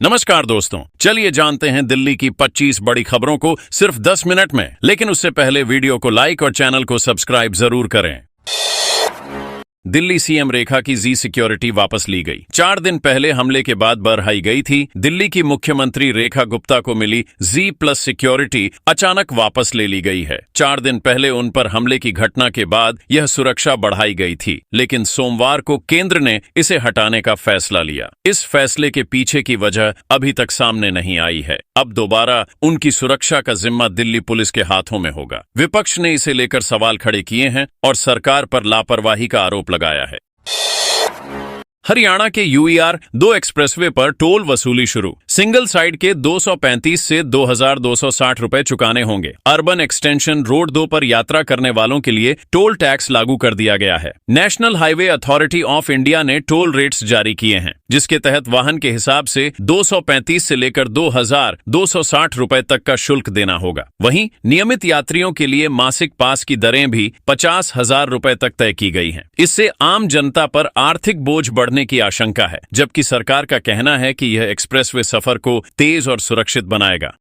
नमस्कार दोस्तों, चलिए जानते हैं दिल्ली की 25 बड़ी खबरों को सिर्फ 10 मिनट में। लेकिन उससे पहले वीडियो को लाइक और चैनल को सब्सक्राइब जरूर करें। दिल्ली सीएम रेखा की जी सिक्योरिटी वापस ली गई। 4 दिन पहले हमले के बाद बढ़ाई गई थी। दिल्ली की मुख्यमंत्री रेखा गुप्ता को मिली जी+ सिक्योरिटी अचानक वापस ले ली गई है। 4 दिन पहले उन पर हमले की घटना के बाद यह सुरक्षा बढ़ाई गई थी, लेकिन सोमवार को केंद्र ने इसे हटाने का फैसला लिया। इस फैसले के पीछे की वजह अभी तक सामने नहीं आई है। अब दोबारा उनकी सुरक्षा का जिम्मा दिल्ली पुलिस के हाथों में होगा। विपक्ष ने इसे लेकर सवाल खड़े किए हैं और सरकार पर लापरवाही का आरोप लगाया है। हरियाणा के यूईआर 2 एक्सप्रेसवे पर टोल वसूली शुरू। सिंगल साइड के 235 से 2260 रुपए चुकाने होंगे। अर्बन एक्सटेंशन रोड 2 पर यात्रा करने वालों के लिए टोल टैक्स लागू कर दिया गया है। National highway authority of India ने टोल रेट्स जारी किए हैं, जिसके तहत वाहन के हिसाब से 235 से लेकर 2260 रुपए तक का शुल्क देना होगा। वहीं नियमित यात्रियों के लिए मासिक पास की दरें भी 50,000 रुपए तक तय की गई हैं। इससे आम जनता पर आर्थिक बोझ बढ़ने की आशंका है, जबकि सरकार का कहना है कि यह एक्सप्रेसवे सफर को तेज और सुरक्षित बनाएगा।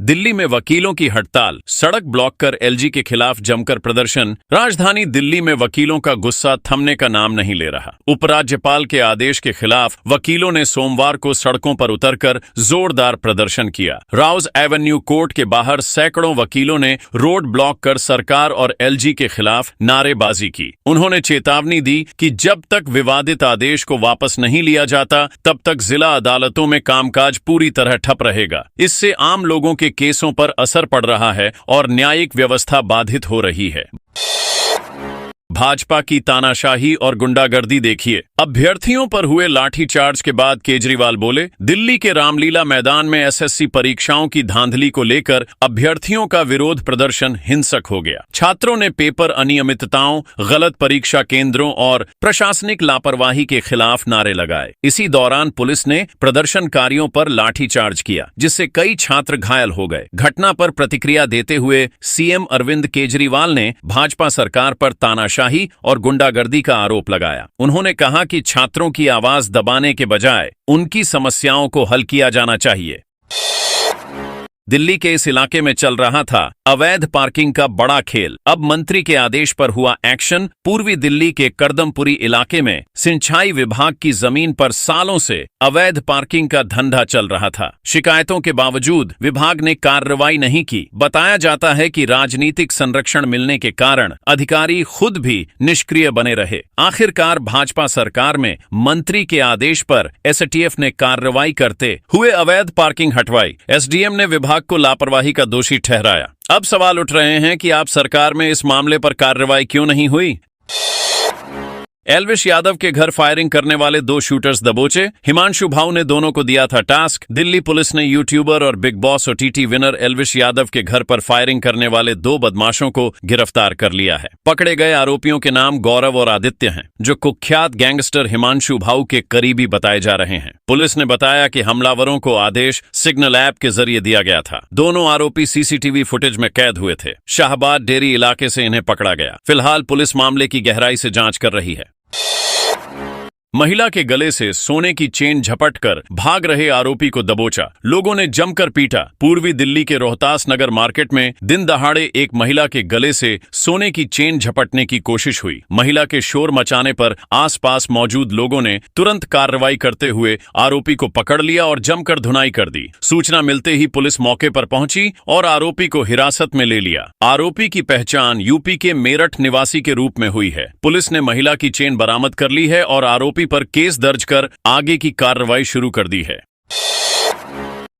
दिल्ली में वकीलों की हड़ताल, सड़क ब्लॉक कर एलजी के खिलाफ जमकर प्रदर्शन। राजधानी दिल्ली में वकीलों का गुस्सा थमने का नाम नहीं ले रहा। उपराज्यपाल के आदेश के खिलाफ वकीलों ने सोमवार को सड़कों पर उतरकर जोरदार प्रदर्शन किया। राउज एवेन्यू कोर्ट के बाहर सैकड़ों वकीलों ने रोड ब्लॉक कर सरकार और एलजी के खिलाफ नारेबाजी की। उन्होंने चेतावनी दी कि जब तक विवादित आदेश को वापस नहीं लिया जाता, तब तक जिला अदालतों में कामकाज पूरी तरह ठप रहेगा। इससे आम लोगों के केसों पर असर पड़ रहा है और न्यायिक व्यवस्था बाधित हो रही है। भाजपा की तानाशाही और गुंडागर्दी देखिए। अभ्यर्थियों पर हुए लाठीचार्ज के बाद केजरीवाल बोले, दिल्ली के रामलीला मैदान में एसएससी परीक्षाओं की धांधली को लेकर अभ्यर्थियों का विरोध प्रदर्शन हिंसक हो गया। छात्रों ने पेपर अनियमितताओं, गलत परीक्षा केंद्रों और प्रशासनिक लापरवाही के खिलाफ नारे लगाए। इसी दौरान पुलिस ने प्रदर्शनकारियों पर लाठीचार्ज किया, जिससे कई छात्र घायल हो गए। घटना पर प्रतिक्रिया देते हुए सीएम अरविंद केजरीवाल ने भाजपा सरकार पर तानाशाही और गुंडागर्दी का आरोप लगाया। उन्होंने कहा कि छात्रों की आवाज दबाने के बजाय उनकी समस्याओं को हल किया जाना चाहिए। दिल्ली के इस इलाके में चल रहा था अवैध पार्किंग का बड़ा खेल। अब मंत्री के आदेश पर हुआ एक्शन। पूर्वी दिल्ली के करदमपुरी इलाके में सिंचाई विभाग की जमीन पर सालों से अवैध पार्किंग का धंधा चल रहा था। शिकायतों के बावजूद विभाग ने कार्रवाई नहीं की। बताया जाता है कि राजनीतिक संरक्षण मिलने के कारण अधिकारी खुद भी निष्क्रिय बने रहे। आखिरकार भाजपा सरकार में मंत्री के आदेश पर एसटीएफ ने कार्रवाई करते हुए अवैध पार्किंग हटवाई। एसडीएम ने विभाग को लापरवाही का दोषी ठहराया। अब सवाल उठ रहे हैं कि आप सरकार में इस मामले पर कार्रवाई क्यों नहीं हुई? एल्विश यादव के घर फायरिंग करने वाले 2 शूटर्स दबोचे। हिमांशु भाऊ ने दोनों को दिया था टास्क। दिल्ली पुलिस ने यूट्यूबर और big boss OTT winner Elvish Yadav के घर पर फायरिंग करने वाले 2 बदमाशों को गिरफ्तार कर लिया है। पकड़े गए आरोपियों के नाम गौरव और आदित्य हैं, जो कुख्यात गैंगस्टर हिमांशु भाऊ के करीबी बताए जा रहे हैं। पुलिस ने बताया कि हमलावरों को आदेश सिग्नल ऐप के जरिए दिया गया था। दोनों आरोपी सीसीटीवी फुटेज में कैद हुए थे। शाहबाद डेरी इलाके से इन्हें पकड़ा गया। फिलहाल पुलिस मामले की गहराई से जांच कर रही है। महिला के गले से सोने की चेन झपटकर भाग रहे आरोपी को दबोचा। लोगों ने जमकर पीटा। पूर्वी दिल्ली के रोहतास नगर मार्केट में दिन दहाड़े एक महिला के गले से सोने की चेन झपटने की कोशिश हुई। महिला के शोर मचाने पर आसपास मौजूद लोगों ने तुरंत कार्रवाई करते हुए आरोपी को पकड़ लिया और जमकर धुनाई कर दी। सूचना मिलते ही पुलिस मौके पर पहुंची और आरोपी को हिरासत में ले लिया। आरोपी की पहचान यूपी के मेरठ निवासी के रूप में हुई है। पुलिस ने महिला की चेन बरामद कर ली है और आरोपी पर केस दर्ज कर आगे की कार्रवाई शुरू कर दी है।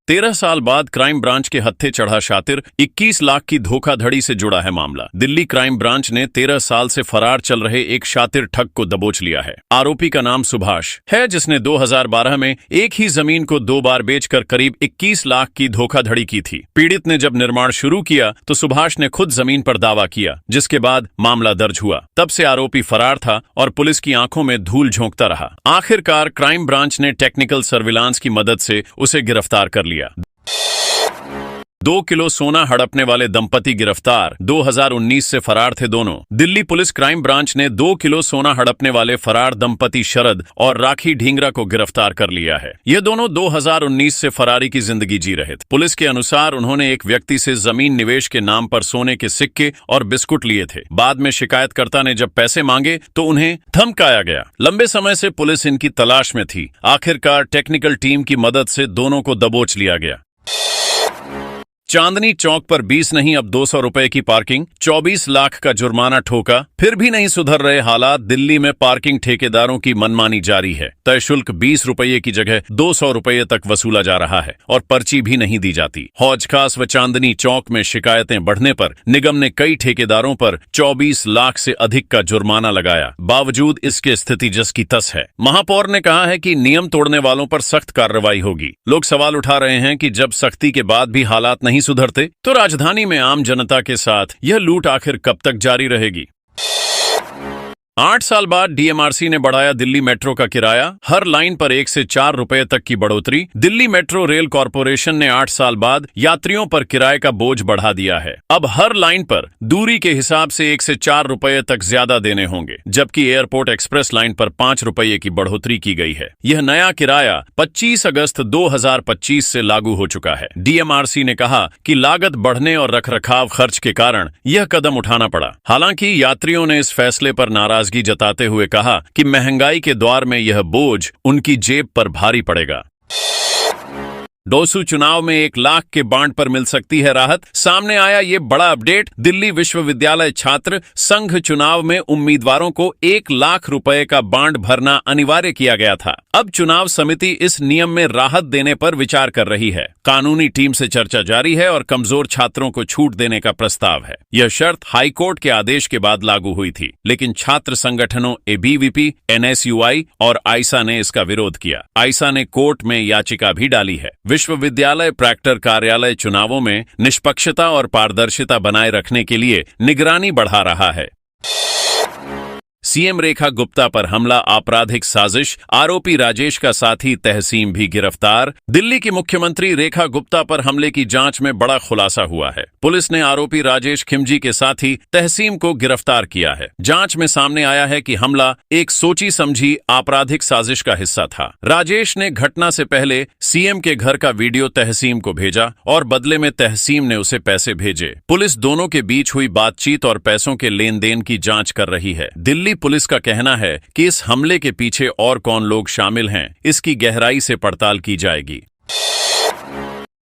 13 साल बाद क्राइम ब्रांच के हत्थे चढ़ा शातिर। 21 लाख की धोखाधड़ी से जुड़ा है मामला। दिल्ली क्राइम ब्रांच ने 13 साल से फरार चल रहे एक शातिर ठग को दबोच लिया है। आरोपी का नाम सुभाष है, जिसने 2012 में एक ही जमीन को 2 बार बेचकर करीब 21 लाख की धोखाधड़ी की थी। पीड़ित ने जब निर्माण शुरू किया तो सुभाष ने खुद जमीन पर दावा किया, जिसके बाद मामला दर्ज हुआ। तब से आरोपी फरार था और पुलिस की आंखों में धूल झोंकता रहा। आखिरकार क्राइम ब्रांच ने टेक्निकल सर्विलांस की मदद से उसे गिरफ्तार कर लिया। 2 किलो सोना हड़पने वाले दंपति गिरफ्तार, 2019 से फरार थे दोनों। दिल्ली पुलिस क्राइम ब्रांच ने 2 किलो सोना हड़पने वाले फरार दंपति शरद और राखी ढींगरा को गिरफ्तार कर लिया है। ये दोनों 2019 से फरारी की जिंदगी जी रहे थे। पुलिस के अनुसार उन्होंने एक व्यक्ति से जमीन निवेश के नाम पर सोने के सिक्के और बिस्कुट लिए थे। बाद में शिकायतकर्ता ने जब पैसे मांगे तो उन्हें धमकाया गया। लंबे समय से पुलिस इनकी तलाश में थी। आखिरकार टेक्निकल टीम की मदद से दोनों को दबोच लिया गया। चांदनी चौक पर 20 नहीं अब 200 रुपए की पार्किंग, 24 लाख का जुर्माना ठोका। फिर भी नहीं सुधर रहे हालात। दिल्ली में पार्किंग ठेकेदारों की मनमानी जारी है। तय शुल्क 20 रुपये की जगह 200 रुपये तक वसूला जा रहा है और पर्ची भी नहीं दी जाती। हौज खास व चांदनी चौक में शिकायतें बढ़ने पर निगम ने कई ठेकेदारों पर 24 लाख से अधिक का जुर्माना लगाया। बावजूद इसके स्थिति जस की तस है। महापौर ने कहा है कि नियम तोड़ने वालों पर सख्त कार्रवाई होगी। लोग सवाल उठा रहे हैं कि जब सख्ती के बाद भी हालात नहीं सुधरते तो राजधानी में आम जनता के साथ यह लूट आखिर कब तक जारी रहेगी। 8 साल बाद डीएमआरसी ने बढ़ाया दिल्ली मेट्रो का किराया, हर लाइन पर 1 से 4 रुपए तक की बढ़ोतरी। दिल्ली मेट्रो रेल कॉरपोरेशन ने 8 साल बाद यात्रियों पर किराए का बोझ बढ़ा दिया है। अब हर लाइन पर दूरी के हिसाब से 1 से 4 रुपए तक ज्यादा देने होंगे, जबकि एयरपोर्ट एक्सप्रेस लाइन पर 5 रुपए की बढ़ोतरी की गई है। यह नया किराया 25 अगस्त 2025 से लागू हो चुका है। डीएमआरसी ने कहा कि लागत बढ़ने और रखरखाव खर्च के कारण यह कदम उठाना पड़ा। हालांकि यात्रियों ने इस फैसले पर नाराजगी जताते हुए कहा कि महंगाई के दौर में यह बोझ उनकी जेब पर भारी पड़ेगा। डोसू चुनाव में 1 लाख के बांड पर मिल सकती है राहत। सामने आया ये बड़ा अपडेट। दिल्ली विश्वविद्यालय छात्र संघ चुनाव में उम्मीदवारों को 1 लाख रुपए का बांड भरना अनिवार्य किया गया था। अब चुनाव समिति इस नियम में राहत देने पर विचार कर रही है। कानूनी टीम से चर्चा जारी है और कमजोर छात्रों को छूट देने का प्रस्ताव है। यह शर्त हाईकोर्ट के आदेश के बाद लागू हुई थी, लेकिन छात्र संगठनों एबीवीपी, एनएसयूआई और आइसा ने इसका विरोध किया। आइसा ने कोर्ट में याचिका भी डाली है। विश्वविद्यालय प्रैक्टर कार्यालय चुनावों में निष्पक्षता और पारदर्शिता बनाए रखने के लिए निगरानी बढ़ा रहा है। सीएम रेखा गुप्ता पर हमला आपराधिक साजिश, आरोपी राजेश का साथी तहसीम भी गिरफ्तार। दिल्ली की मुख्यमंत्री रेखा गुप्ता पर हमले की जांच में बड़ा खुलासा हुआ है। पुलिस ने आरोपी राजेश खिमजी के साथी तहसीम को गिरफ्तार किया है। जांच में सामने आया है कि हमला एक सोची समझी आपराधिक साजिश का हिस्सा था। राजेश ने घटना से पहले सीएम के घर का वीडियो तहसीम को भेजा और बदले में तहसीम ने उसे पैसे भेजे। पुलिस दोनों के बीच हुई बातचीत और पैसों के लेन देन की जांच कर रही है। दिल्ली पुलिस का कहना है कि इस हमले के पीछे और कौन लोग शामिल हैं, इसकी गहराई से पड़ताल की जाएगी।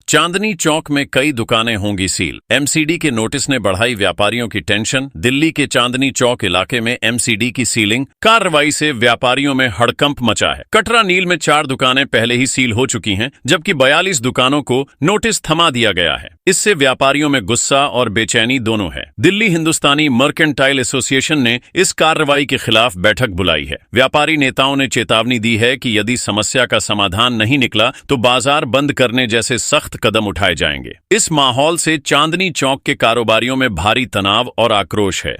चांदनी चौक में कई दुकानें होंगी सील। एमसीडी के नोटिस ने बढ़ाई व्यापारियों की टेंशन। दिल्ली के चांदनी चौक इलाके में एमसीडी की सीलिंग कार्रवाई से व्यापारियों में हड़कंप मचा है। कटरा नील में 4 दुकानें पहले ही सील हो चुकी हैं, जबकि 42 दुकानों को नोटिस थमा दिया गया है। इससे व्यापारियों में गुस्सा और बेचैनी दोनों है। दिल्ली हिंदुस्तानी मर्केंटाइल एसोसिएशन ने इस कार्रवाई के खिलाफ बैठक बुलाई है। व्यापारी नेताओं ने चेतावनी दी है कि यदि समस्या का समाधान नहीं निकला तो बाजार बंद करने जैसे सख्त कदम उठाए जाएंगे। इस माहौल से चांदनी चौक के कारोबारियों में भारी तनाव और आक्रोश है।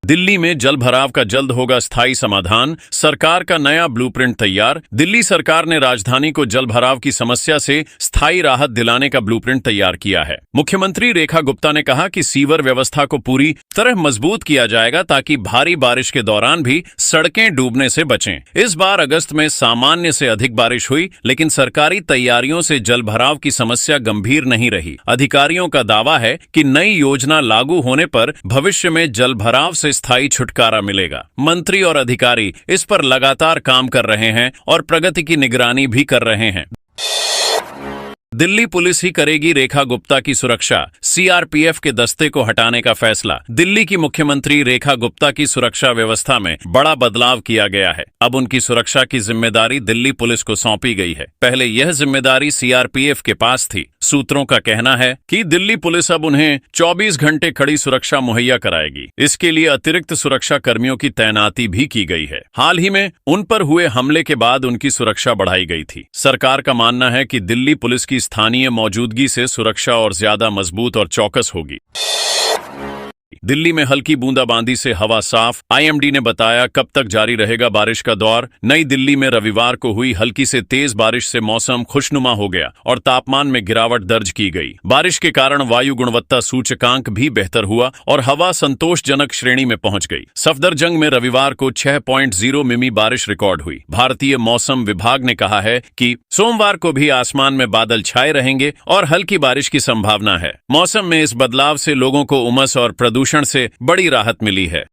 दिल्ली में जल भराव का जल्द होगा स्थायी समाधान, सरकार का नया ब्लूप्रिंट तैयार। दिल्ली सरकार ने राजधानी को जल भराव की समस्या से स्थायी राहत दिलाने का ब्लूप्रिंट तैयार किया है। मुख्यमंत्री रेखा गुप्ता ने कहा कि सीवर व्यवस्था को पूरी तरह मजबूत किया जाएगा ताकि भारी बारिश के दौरान भी सड़कें डूबने से बचें। इस बार अगस्त में सामान्य से अधिक बारिश हुई, लेकिन सरकारी तैयारियों से जल भराव की समस्या गंभीर नहीं रही। अधिकारियों का दावा है कि नई योजना लागू होने पर भविष्य में जल भराव से स्थायी छुटकारा मिलेगा। मंत्री और अधिकारी इस पर लगातार काम कर रहे हैं और प्रगति की निगरानी भी कर रहे हैं। दिल्ली पुलिस ही करेगी रेखा गुप्ता की सुरक्षा, सीआरपीएफ के दस्ते को हटाने का फैसला। दिल्ली की मुख्यमंत्री रेखा गुप्ता की सुरक्षा व्यवस्था में बड़ा बदलाव किया गया है। अब उनकी सुरक्षा की जिम्मेदारी दिल्ली पुलिस को सौंपी गई है। पहले यह जिम्मेदारी सीआरपीएफ के पास थी। सूत्रों का कहना है कि दिल्ली पुलिस अब उन्हें 24 घंटे कड़ी सुरक्षा मुहैया कराएगी। इसके लिए अतिरिक्त सुरक्षा कर्मियों की तैनाती भी की गई है। हाल ही में उन पर हुए हमले के बाद उनकी सुरक्षा बढ़ाई गई थी। सरकार का मानना है कि दिल्ली पुलिस की स्थानीय मौजूदगी से सुरक्षा और ज्यादा मजबूत और चौकस होगी। दिल्ली में हल्की बूंदाबांदी से हवा साफ। आईएमडी ने बताया कब तक जारी रहेगा बारिश का दौर। नई दिल्ली में रविवार को हुई हल्की से तेज बारिश से मौसम खुशनुमा हो गया और तापमान में गिरावट दर्ज की गई। बारिश के कारण वायु गुणवत्ता सूचकांक भी बेहतर हुआ और हवा संतोषजनक श्रेणी में पहुंच गई। सफदरजंग में रविवार को 6.0 मिमी बारिश रिकॉर्ड हुई। भारतीय मौसम विभाग ने कहा है कि सोमवार को भी आसमान में बादल छाए रहेंगे और हल्की बारिश की संभावना है। मौसम में इस बदलाव से लोगों को उमस और प्रदूषण से बड़ी राहत मिली है।